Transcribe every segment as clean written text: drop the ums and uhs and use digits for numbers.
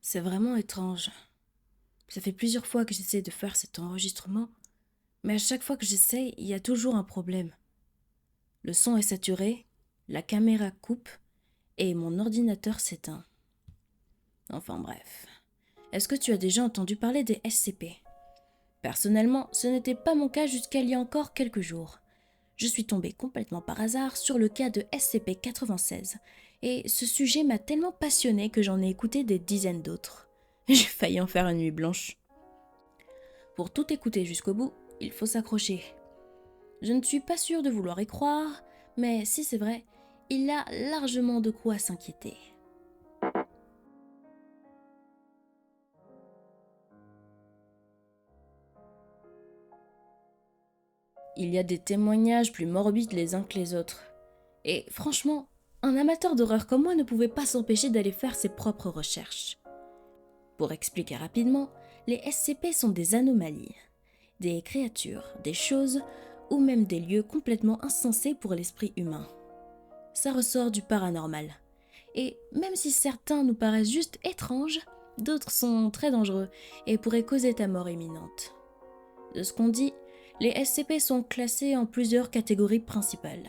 C'est vraiment étrange. Ça fait plusieurs fois que j'essaie de faire cet enregistrement, mais à chaque fois que j'essaie, il y a toujours un problème. Le son est saturé, la caméra coupe et mon ordinateur s'éteint. Enfin bref. Est-ce que tu as déjà entendu parler des SCP? Personnellement, ce n'était pas mon cas jusqu'à il y a encore quelques jours. Je suis tombée complètement par hasard sur le cas de SCP-96 et ce sujet m'a tellement passionnée que j'en ai écouté des dizaines d'autres. J'ai failli en faire une nuit blanche. Pour tout écouter jusqu'au bout, il faut s'accrocher. Je ne suis pas sûre de vouloir y croire, mais si c'est vrai, il y a largement de quoi s'inquiéter. Il y a des témoignages plus morbides les uns que les autres. Et franchement, un amateur d'horreur comme moi ne pouvait pas s'empêcher d'aller faire ses propres recherches. Pour expliquer rapidement, les SCP sont des anomalies, des créatures, des choses ou même des lieux complètement insensés pour l'esprit humain. Ça ressort du paranormal. Et même si certains nous paraissent juste étranges, d'autres sont très dangereux et pourraient causer ta mort imminente. De ce qu'on dit, les SCP sont classés en plusieurs catégories principales.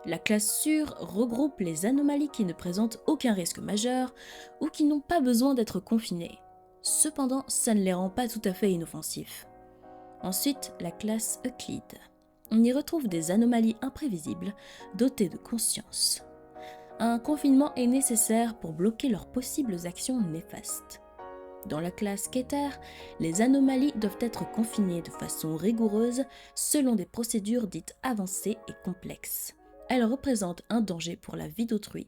La classe sûre regroupe les anomalies qui ne présentent aucun risque majeur ou qui n'ont pas besoin d'être confinées. Cependant, ça ne les rend pas tout à fait inoffensifs. Ensuite, la classe Euclide. On y retrouve des anomalies imprévisibles, dotées de conscience. Un confinement est nécessaire pour bloquer leurs possibles actions néfastes. Dans la classe Keter, les anomalies doivent être confinées de façon rigoureuse selon des procédures dites avancées et complexes. Elles représentent un danger pour la vie d'autrui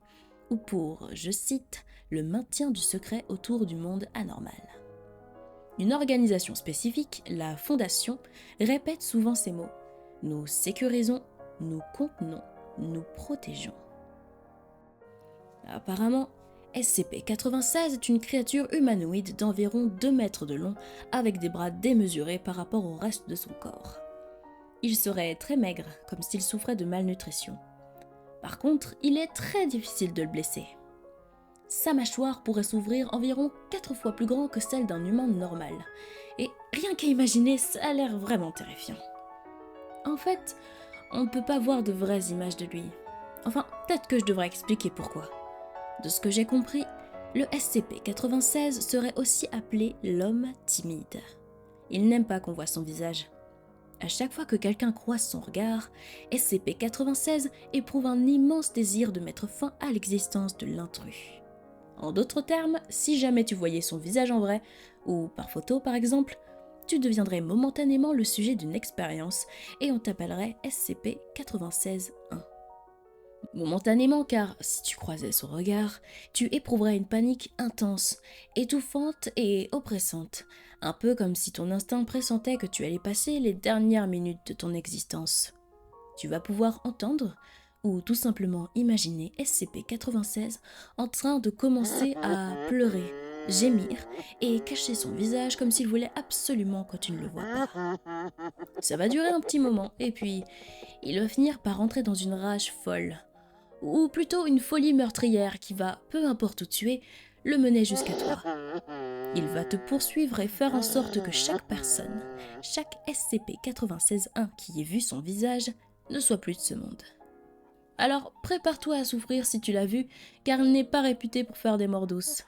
ou pour, je cite, le maintien du secret autour du monde anormal. Une organisation spécifique, la Fondation, répète souvent ces mots. Nous sécurisons, nous contenons, nous protégeons. Apparemment, SCP-96 est une créature humanoïde d'environ 2 mètres de long avec des bras démesurés par rapport au reste de son corps. Il serait très maigre, comme s'il souffrait de malnutrition. Par contre, il est très difficile de le blesser. Sa mâchoire pourrait s'ouvrir environ 4 fois plus grand que celle d'un humain normal. Et rien qu'à imaginer, ça a l'air vraiment terrifiant. En fait, on ne peut pas voir de vraies images de lui. Enfin, peut-être que je devrais expliquer pourquoi. De ce que j'ai compris, le SCP-96 serait aussi appelé l'homme timide. Il n'aime pas qu'on voit son visage. À chaque fois que quelqu'un croise son regard, SCP-96 éprouve un immense désir de mettre fin à l'existence de l'intrus. En d'autres termes, si jamais tu voyais son visage en vrai, ou par photo par exemple, tu deviendrais momentanément le sujet d'une expérience et on t'appellerait SCP-96-1. Momentanément, car si tu croisais son regard, tu éprouverais une panique intense, étouffante et oppressante, un peu comme si ton instinct pressentait que tu allais passer les dernières minutes de ton existence. Tu vas pouvoir entendre, ou tout simplement imaginer SCP-96 en train de commencer à pleurer, gémir et cacher son visage comme s'il voulait absolument que tu ne le vois pas. Ça va durer un petit moment, et puis il va finir par entrer dans une rage folle, ou plutôt une folie meurtrière qui va, peu importe où tu es, le mener jusqu'à toi. Il va te poursuivre et faire en sorte que chaque personne, chaque SCP-96-1 qui ait vu son visage, ne soit plus de ce monde. Alors prépare-toi à souffrir si tu l'as vu, car il n'est pas réputé pour faire des morts douces.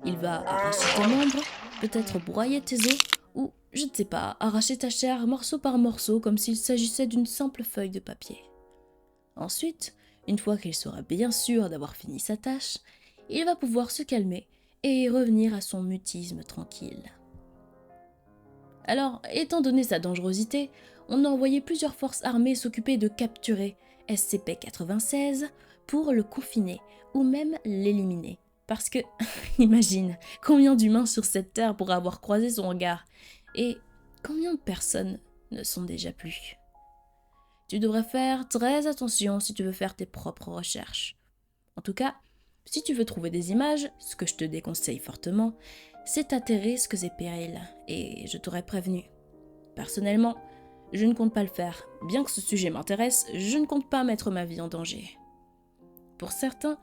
Il va arracher tes membres, peut-être broyer tes os, ou, je ne sais pas, arracher ta chair morceau par morceau comme s'il s'agissait d'une simple feuille de papier. Ensuite, une fois qu'il sera bien sûr d'avoir fini sa tâche, il va pouvoir se calmer et revenir à son mutisme tranquille. Alors, étant donné sa dangerosité, on a envoyé plusieurs forces armées s'occuper de capturer SCP-96 pour le confiner ou même l'éliminer. Parce que, imagine, combien d'humains sur cette terre pourraient avoir croisé son regard et combien de personnes ne sont déjà plus. Tu devrais faire très attention si tu veux faire tes propres recherches. En tout cas, si tu veux trouver des images, ce que je te déconseille fortement, c'est à tes risques et périls, et je t'aurais prévenu. Personnellement, je ne compte pas le faire. Bien que ce sujet m'intéresse, je ne compte pas mettre ma vie en danger. Pour certains,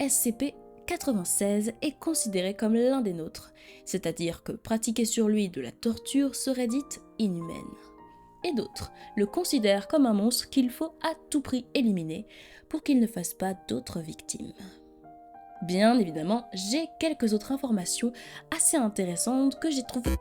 SCP SCP-96 est considéré comme l'un des nôtres, c'est-à-dire que pratiquer sur lui de la torture serait dite inhumaine. Et d'autres le considèrent comme un monstre qu'il faut à tout prix éliminer pour qu'il ne fasse pas d'autres victimes. Bien évidemment, j'ai quelques autres informations assez intéressantes que j'ai trouvées